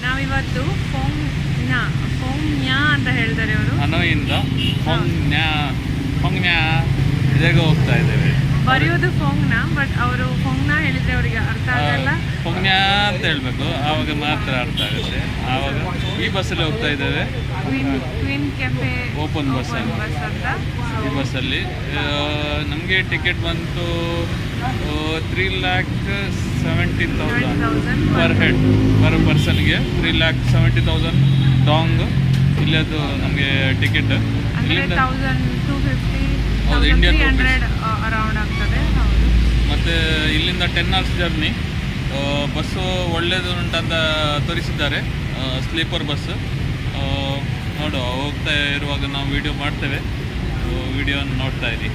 ನಾವಿವತ್ತು ಫೋಂಗ್ನ್ಯಾ ಅಂತ ಹೇಳ್ತಾರೆ ಇವರು. ಹನೋಯಿಂದ ಫೋಂಗ್ನ್ಯಾ ಇದಾಗ ಹೋಗ್ತಾ ಇದ್ದೇವೆ. ಬರೆಯೋದು ಫೋಂಗ್ನಾ, ಬಟ್ ಅವರು ಫೋಂಗ್ನಾ ಹೇಳಿದ್ರೆ ಅವರಿಗೆ ಅರ್ಥ ಆಗಲ್ಲ. ಫೋಂಗ್ನ್ಯಾ ಅಂತ ಹೇಳ್ಬೇಕು, ಆವಾಗ ಮಾತ್ರ ಅರ್ಥ ಆಗುತ್ತೆ. ಆವಾಗ ಈ ಬಸ್ಸಲ್ಲಿ ಹೋಗ್ತಾ ಇದ್ದೇವೆ, ಕ್ವೀನ್ ಕೆಫೆ ಓಪನ್ ಬಸ್ ಅಂತ. ಈ ಬಸ್ಸಲ್ಲಿ ನಮಗೆ ಟಿಕೆಟ್ ಬಂತು 3,70,000 ಪರ್ ಹೆಡ್, ಪರ್ ಪರ್ಸನ್ಗೆ 3,70,000 ಡಾಂಗ್. ಇಲ್ಲದು ನಮಗೆ ಟಿಕೆಟ್ ಇಲ್ಲಿಂದ 1,250 ಹೌದು, ಇಂಡಿಯನ್ ಅರೌಂಡ್ ಆಗ್ತದೆ. ಮತ್ತು ಇಲ್ಲಿಂದ 10 hours ಜರ್ನಿ. ಬಸ್ಸು ಒಳ್ಳೆಯದು ಉಂಟಂತ ತೋರಿಸಿದ್ದಾರೆ, ಸ್ಲೀಪರ್ ಬಸ್. ನೋಡುವ, ಹೋಗ್ತಾ ಇರುವಾಗ ನಾವು ವಿಡಿಯೋ ಮಾಡ್ತೇವೆ, ವಿಡಿಯೋನ ನೋಡ್ತಾ ಇರಿ.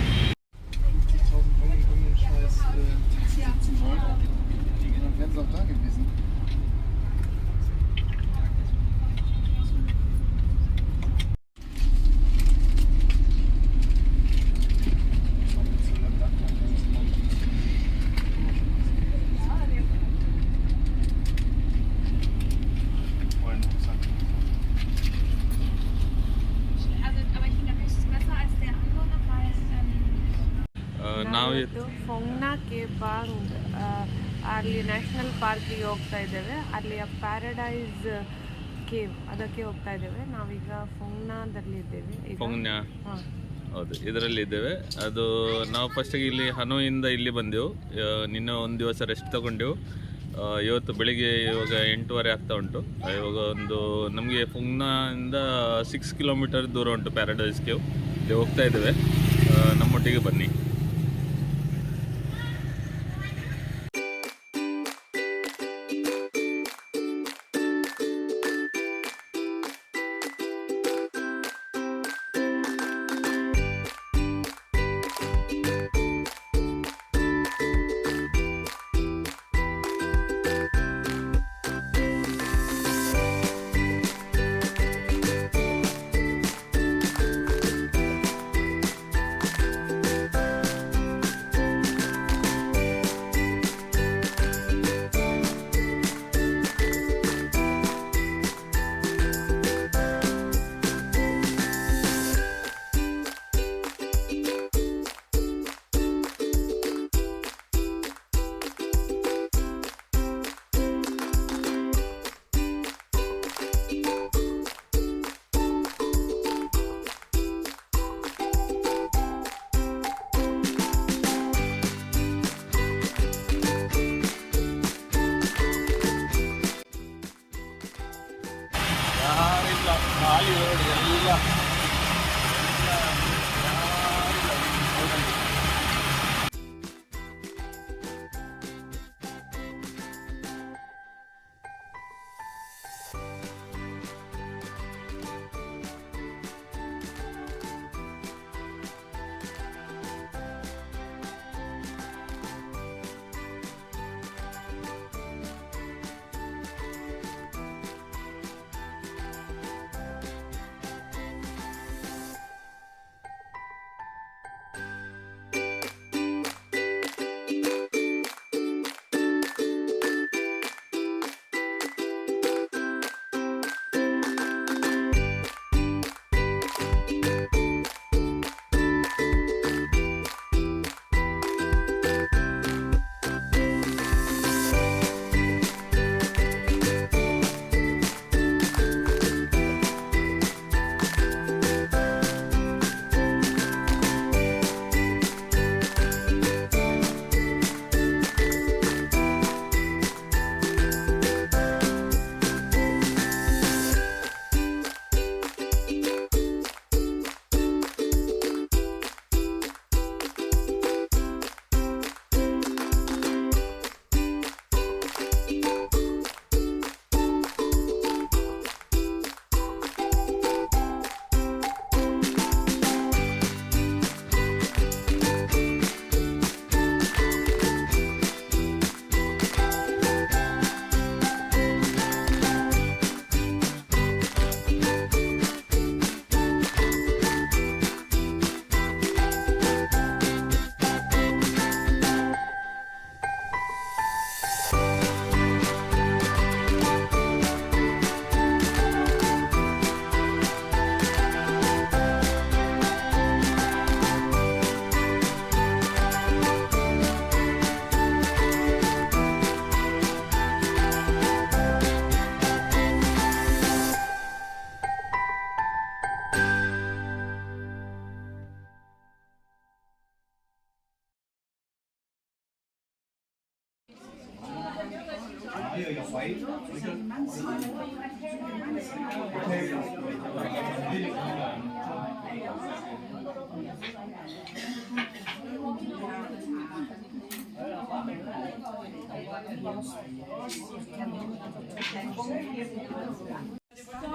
ನಾವು ಫೋಂಗ್ನಾ ಕೇಪಾಂಗ್ ಅಲ್ಲಿ ನ್ಯಾಷನಲ್ ಪಾರ್ಕಿಗೆ ಹೋಗ್ತಾ ಇದ್ದೇವೆ. ಅಲ್ಲಿಯ ಪ್ಯಾರಡೈಸ್ ಕೇವ್ ಅದಕ್ಕೆ ಹೋಗ್ತಾ ಇದ್ದೇವೆ. ನಾವೀಗ ಫೋಂಗ್ನಾದಲ್ಲಿದ್ದೇವೆ. ಫೋಂಗ್ನಾ ಹೌದು, ಇದರಲ್ಲಿ ಇದ್ದೇವೆ. ಅದು ನಾವು ಫಸ್ಟಿಗೆ ಇಲ್ಲಿ ಹನೋಯಿಂದ ಇಲ್ಲಿ ಬಂದೆವು. ನಿನ್ನೆ ಒಂದು ದಿವಸ ರೆಸ್ಟ್ ತಗೊಂಡೆವು. ಇವತ್ತು ಬೆಳಿಗ್ಗೆ ಇವಾಗ 8:30 ಆಗ್ತಾ ಉಂಟು. ಇವಾಗ ಒಂದು ನಮಗೆ ಫೋಂಗ್ನಾಯಿಂದ 6 ಕಿಲೋಮೀಟರ್ ದೂರ ಉಂಟು ಪ್ಯಾರಡೈಸ್ ಕೇವ್. ಇಲ್ಲಿ ಹೋಗ್ತಾ ಇದ್ದೇವೆ, ನಮ್ಮೊಟ್ಟಿಗೆ ಬನ್ನಿ.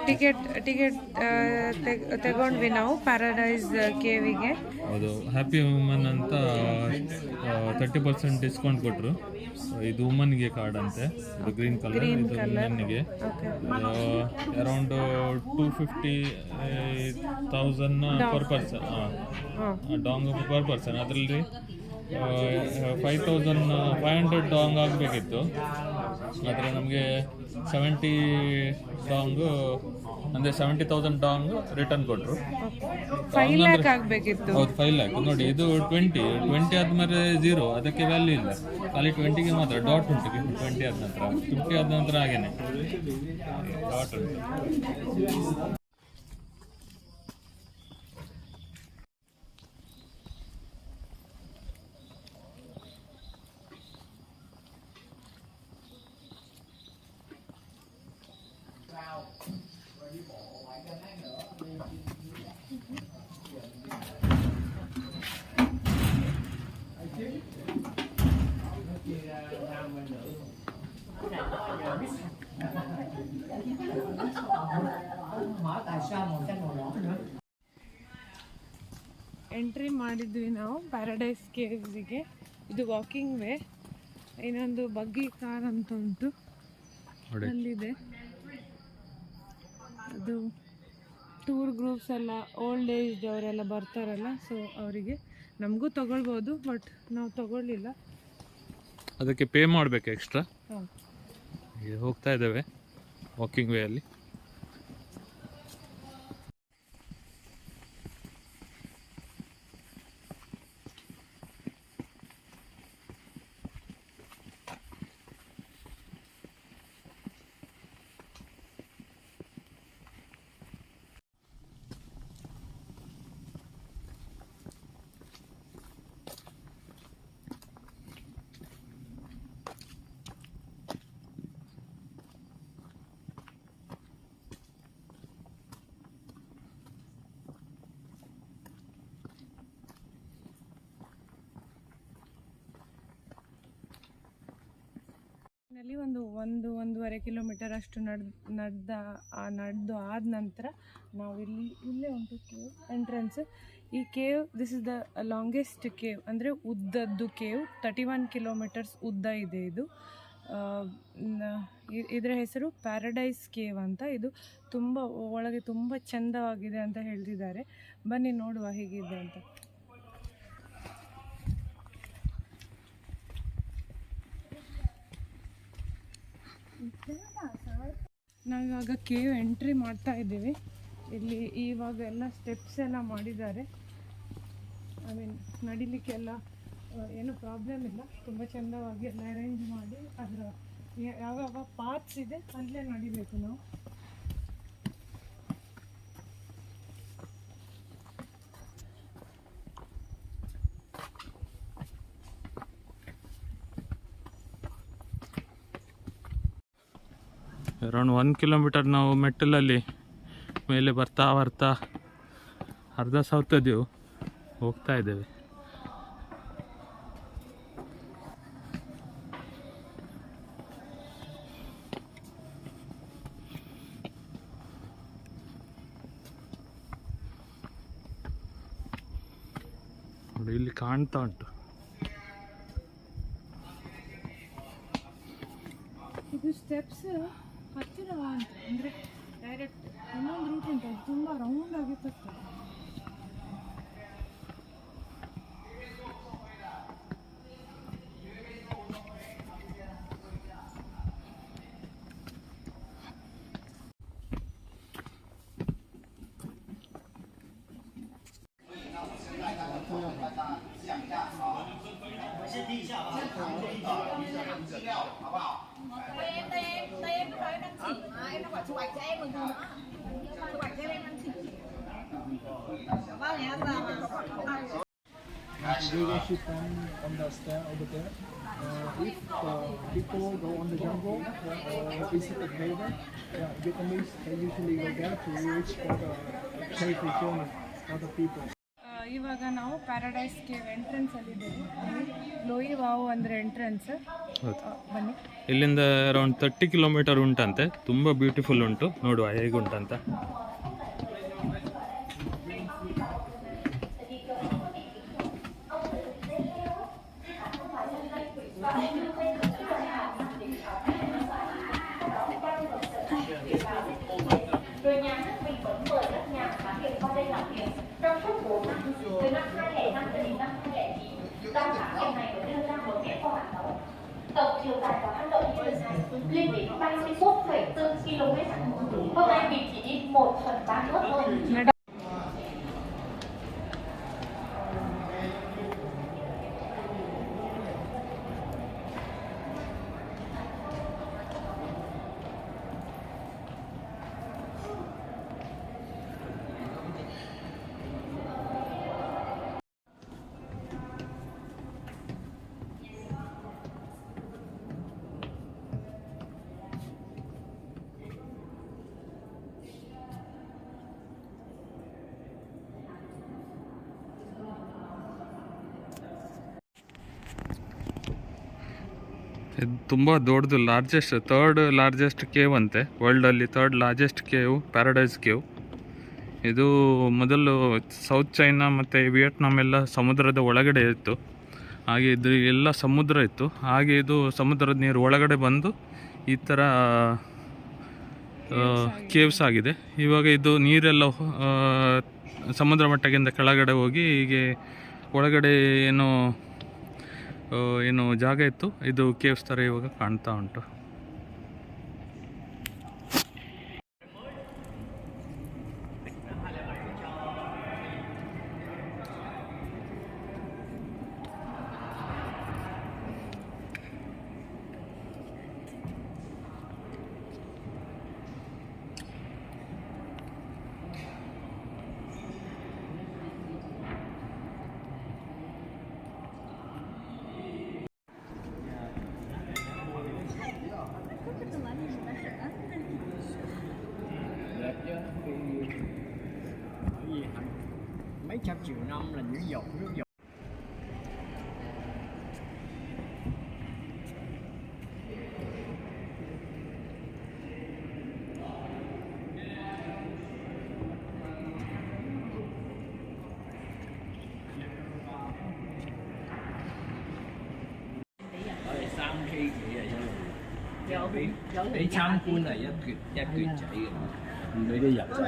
ಟಿಕೆಟ್ ತಗೊಂಡ್ವಿ ನಾವು ಪ್ಯಾರಡೈಸ್ ಕೇವಿಗೆ. ಅದು ಹ್ಯಾಪಿ ವುಮನ್ ಅಂತ 30% ಡಿಸ್ಕೌಂಟ್ ಕೊಟ್ಟರು. ಇದು ವುಮನ್ಗೆ ಕಾರ್ಡ್ ಅಂತೆ, ಇದು ಗ್ರೀನ್ ಕಲರ್, ಇದು ವುಮನ್ಗೆ ಅರೌಂಡ್ 250,000 ಪರ್ ಪರ್ಸನ್, ಡಾಂಗ್ ಪರ್ ಪರ್ಸನ್. ಅದರಲ್ಲಿ 5,500 ಡಾಂಗ್ ಆಗಬೇಕಿತ್ತು, ಆದರೆ ನಮಗೆ 70 ಡಾಂಗ್ ಅಂದರೆ 70,000 ಡಾಂಗ್ ರಿಟರ್ನ್ ಕೊಟ್ಟರು. 5 ಲ್ಯಾಕ್ ಆಗಬೇಕಿತ್ತು. ಹೌದು, 5 ಲ್ಯಾಕ್. ನೋಡಿ, ಇದು 20 ಆದಮೇಲೆ 0, ಅದಕ್ಕೆ ವ್ಯಾಲ್ಯೂ ಇಲ್ಲ. ಖಾಲಿ 20ಗೆ ಮಾತ್ರ ಡಾಟ್ ಉಂಟು. 20 ಆದ ನಂತರ 50 ಆದ ನಂತರ ಹಾಗೇನೆ ಡಾಟ್ ಉಂಟು. ಎಂಟ್ರಿ ಮಾಡಿದ್ವಿ ನಾವು ಪ್ಯಾರಡೈಸ್ ಕೇವ್ಸ್ಗೆ. ಇದು ವಾಕಿಂಗ್ ವೇ. ಇನ್ನೊಂದು ಬಗ್ಗಿ ಕಾರ್ ಅಂತ ಉಂಟು, ಅಲ್ಲಿದೆ. ಅದು ಟೂರ್ ಗ್ರೂಪ್ಸ್ ಎಲ್ಲ, ಓಲ್ಡ್ ಏಜ್ ಅವರೆಲ್ಲ ಬರ್ತಾರಲ್ಲ, ಸೊ ಅವರಿಗೆ. ನಮಗೂ ತಗೊಳ್ಬೋದು, ಬಟ್ ನಾವು ತಗೊಳ್ಳಿಲ್ಲ. ಅದಕ್ಕೆ ಪೇ ಮಾಡಬೇಕು ಎಕ್ಸ್ಟ್ರಾ. ಹೋಗ್ತಾ ಇದ್ದೇವೆ ವಾಕಿಂಗ್ ವೇ ಅಲ್ಲಿ. ನಲ್ಲಿ 1-1.5 ಕಿಲೋಮೀಟರ್ ಅಷ್ಟು ನಡೆದು ಆದ ನಂತರ ನಾವು ಇಲ್ಲೇ ಉಂಟು ಕೇವ್ ಎಂಟ್ರೆನ್ಸ್. ಈ cave, this is the longest cave, ಅಂದರೆ ಉದ್ದದ್ದು ಕೇವ್. 31 ಕಿಲೋಮೀಟರ್ಸ್ ಉದ್ದ ಇದೆ ಇದು. ಇದರ ಹೆಸರು ಪ್ಯಾರಡೈಸ್ ಕೇವ್ ಅಂತ. ಇದು ತುಂಬ ಒಳಗೆ ತುಂಬ ಚೆಂದವಾಗಿದೆ ಅಂತ ಹೇಳ್ತಿದ್ದಾರೆ. ಬನ್ನಿ ನೋಡುವ ಹೇಗಿದೆ ಅಂತ. ನಾವಿವಾಗ ಕೇವ್ ಎಂಟ್ರಿ ಮಾಡ್ತಾ ಇದ್ದೀವಿ. ಇಲ್ಲಿ ಇವಾಗ ಎಲ್ಲ ಸ್ಟೆಪ್ಸ್ ಎಲ್ಲ ಮಾಡಿದ್ದಾರೆ. ಐ ಮೀನ್ ನಡಿಲಿಕ್ಕೆಲ್ಲ ಏನು ಪ್ರಾಬ್ಲಮ್ ಇಲ್ಲ. ತುಂಬ ಚೆಂದವಾಗಿ ಎಲ್ಲ ಅರೇಂಜ್ ಮಾಡಿ ಅದರ ಯಾವ್ಯಾವ ಪಾರ್ಟ್ಸ್ ಇದೆ ಅಲ್ಲೇ ನಡಿಬೇಕು ನಾವು. ಅರೌಂಡ್ 1 ಕಿಲೋಮೀಟರ್ ನಾವು ಮೆಟ್ಟಲಲ್ಲಿ ಮೇಲೆ ಬರ್ತಾ ಅರ್ಧ ಸೌತದೆವು ಹೋಗ್ತಾ ಇದ್ದೇವೆ. ನೋಡಿ, ಇಲ್ಲಿ ಕಾಣ್ತಾ ಉಂಟು. ಇದು ಸ್ಟೆಪ್ಸ್ ಹತ್ತಿರ ಅಂದರೆ ಡೈರೆಕ್ಟ್ ಇನ್ನೊಂದು ರೂಟ್ ಉಂಟು, ಅದು ತುಂಬ ರೌಂಡ್ ಆಗಿ ಬರ್ತದೆ. they worship them on the stair over there. If people go on the jungle or visit the cave, Vietnamese they usually go there to reach for the safety journey for the people. ಇವಾಗ ನಾವು paradise cave entrance ಅಲ್ಲಿ ಇದ್ದೀವಿ. ಲೋಯಿ wow ಅಂದರೆ entrance. ಬನ್ನಿ. ಇಲ್ಲಿಂದ around 30 kilometre ಉಂಟಂತೆ. ತುಂಬ beautiful ಉಂಟು, ನೋಡುವ ಹೇಗುಂಟಂತ. Tổng chiều dài của hang động như thế này lên đến 31,4 km. Hôm nay mình chỉ đi 1/3 nước thôi. ಇದು ತುಂಬ ದೊಡ್ಡದು, ಥರ್ಡ್ ಲಾರ್ಜೆಸ್ಟ್ ಕೇವ್ ಅಂತೆ ವರ್ಲ್ಡಲ್ಲಿ. Third largest cave paradise cave. ಇದು ಮೊದಲು ಸೌತ್ ಚೈನಾ ಮತ್ತು ವಿಯೆಟ್ನಾಮ್ ಎಲ್ಲ ಸಮುದ್ರದ ಒಳಗಡೆ ಇತ್ತು. ಹಾಗೆ ಇದು ಎಲ್ಲ ಸಮುದ್ರ ಇತ್ತು. ಹಾಗೆ ಇದು ಸಮುದ್ರದ ನೀರು ಒಳಗಡೆ ಬಂದು ಈ ಥರ ಕೇವ್ಸ್ ಆಗಿದೆ. ಇವಾಗ ಇದು ನೀರೆಲ್ಲ ಸಮುದ್ರ ಮಟ್ಟಕ್ಕಿಂತ ಕೆಳಗಡೆ ಹೋಗಿ ಹೀಗೆ ಒಳಗಡೆ ಏನು ಜಾಗ ಇತ್ತು, ಇದು ಕೇವ್ಸ್ ಥರ ಇವಾಗ ಕಾಣ್ತಾ ಉಂಟು. Mấy trăm triệu năm là những giọt nước giọt. Sau khi để tham quan là一橛仔嘅，唔俾啲入晒。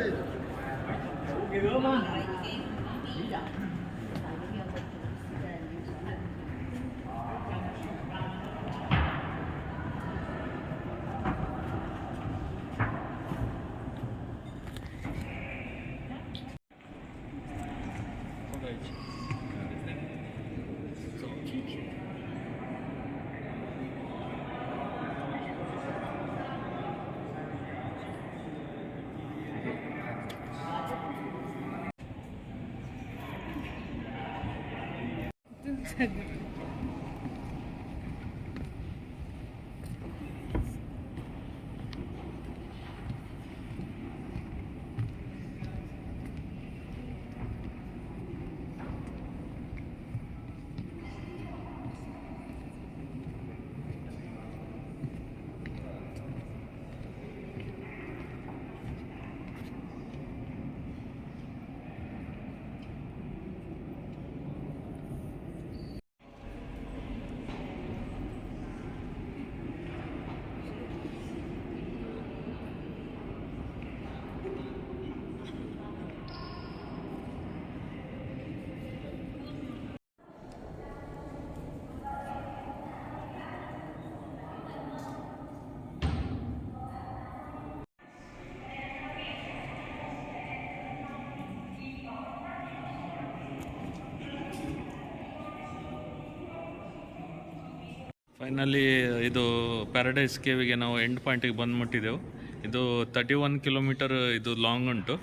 finally ಇದು ಪ್ಯಾರಡೈಸ್ ಕೇವಿಗೆ ನಾವು ಎಂಡ್ ಪಾಯಿಂಟಿಗೆ ಬಂದುಬಿಟ್ಟಿದ್ದೆವು. ಇದು 31 ಕಿಲೋಮೀಟರ್ ಇದು ಲಾಂಗ್ ಉಂಟು.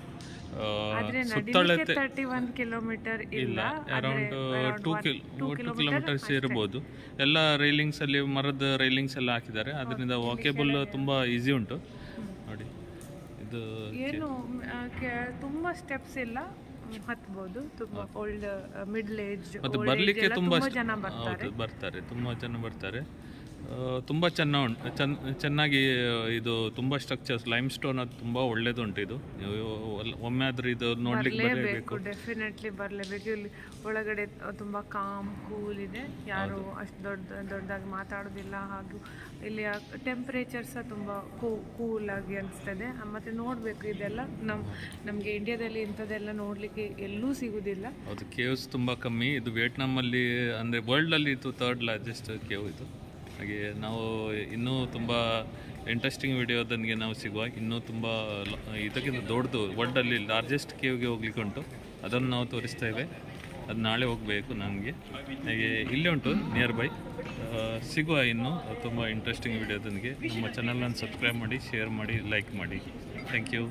ಆದ್ರೆ ಸುತ್ತಳತೆ 31 ಕಿಲೋಮೀಟರ್ ಇಲ್ಲ, ಅರೌಂಡ್ 2 kilometers ಕಿಲೋಮೀಟರ್ಸ್ ಇರ್ಬೋದು. ಎಲ್ಲ ರೈಲಿಂಗ್ಸ್ ಅಲ್ಲಿ ಮರದ ರೈಲಿಂಗ್ಸ್ ಎಲ್ಲ ಹಾಕಿದ್ದಾರೆ, ಅದರಿಂದ ವಾಕೇಬಲ್ ತುಂಬಾ ಈಸಿ ಉಂಟು ನೋಡಿ. ಇದು ಏನು ತುಂಬಾ ಸ್ಟೆಪ್ಸ್ ಇಲ್ಲ, ಹತ್ಬೋದು. ತುಂಬಾ ಓಲ್ಡ್ ಮಿಡ್ಲ್ ಏಜ್ ಮತ್ತೆ ಬರ್ಲಿಕ್ಕೆ ತುಂಬಾ ಜನ ಬರ್ತಾರೆ. ಬರ್ತಾರೆ, ತುಂಬಾ ಜನ ಬರ್ತಾರೆ. ತುಂಬ ಚೆನ್ನಾಗಿ ಇದು ತುಂಬ ಸ್ಟ್ರಕ್ಚರ್ಸ್ ಲೈಮ್ ಸ್ಟೋನ್ ಅದು ತುಂಬ ಒಳ್ಳೇದುಂಟು. ಇದು ಒಮ್ಮೆ ಆದರೂ ಇದು ನೋಡ್ಲಿಕ್ಕೆ ಬರಲೇಬೇಕು, ಡೆಫಿನೆಟ್ಲಿ ಬರಲೇಬೇಕು. ಇಲ್ಲಿ ಒಳಗಡೆ ತುಂಬ ಕಾಮ್ ಕೂಲ್ ಇದೆ, ಯಾರು ಅಷ್ಟು ದೊಡ್ಡದಾಗಿ ಮಾತಾಡೋದಿಲ್ಲ. ಹಾಗೂ ಇಲ್ಲಿ ಟೆಂಪ್ರೇಚರ್ ಸಹ ತುಂಬ ಕೂಲ್ ಆಗಿ ಅನಿಸ್ತದೆ. ಮತ್ತು ನೋಡಬೇಕು, ಇದೆಲ್ಲ ನಮಗೆ ಇಂಡಿಯಾದಲ್ಲಿ ಇಂಥದ್ದೆಲ್ಲ ನೋಡಲಿಕ್ಕೆ ಎಲ್ಲೂ ಸಿಗೋದಿಲ್ಲ. ಅದು ಕೇವ್ಸ್ ತುಂಬ ಕಮ್ಮಿ. ಇದು ವಿಯೆಟ್ನಾಮಲ್ಲಿ ಅಂದರೆ ವರ್ಲ್ಡಲ್ಲಿ ಇದು 3rd ಲಾರ್ಜೆಸ್ಟ್ ಕೇವ್ ಇದು. ಹಾಗೆ ನಾವು ಇನ್ನೂ ತುಂಬ ಇಂಟ್ರೆಸ್ಟಿಂಗ್ ವಿಡಿಯೋದನಿಗೆ ನಾವು ಸಿಗುವ. ಇನ್ನೂ ತುಂಬ ಇದಕ್ಕಿಂತ ದೊಡ್ಡದು ವರ್ಲ್ಡಲ್ಲಿ ಲಾರ್ಜೆಸ್ಟ್ ಕೇವ್ಗೆ ಹೋಗ್ಲಿಕ್ಕೆ ಉಂಟು, ಅದನ್ನು ನಾವು ತೋರಿಸ್ತೇವೆ. ಅದು ನಾಳೆ ಹೋಗಬೇಕು ನನಗೆ. ಹಾಗೆ ಇಲ್ಲೇ ಉಂಟು ನಿಯರ್ ಬೈ. ಸಿಗುವ ಇನ್ನೂ ತುಂಬ ಇಂಟ್ರೆಸ್ಟಿಂಗ್ ವಿಡಿಯೋದನಿಗೆ. ನಮ್ಮ ಚಾನಲನ್ನು ಸಬ್ಸ್ಕ್ರೈಬ್ ಮಾಡಿ, ಶೇರ್ ಮಾಡಿ, ಲೈಕ್ ಮಾಡಿ. Thank you.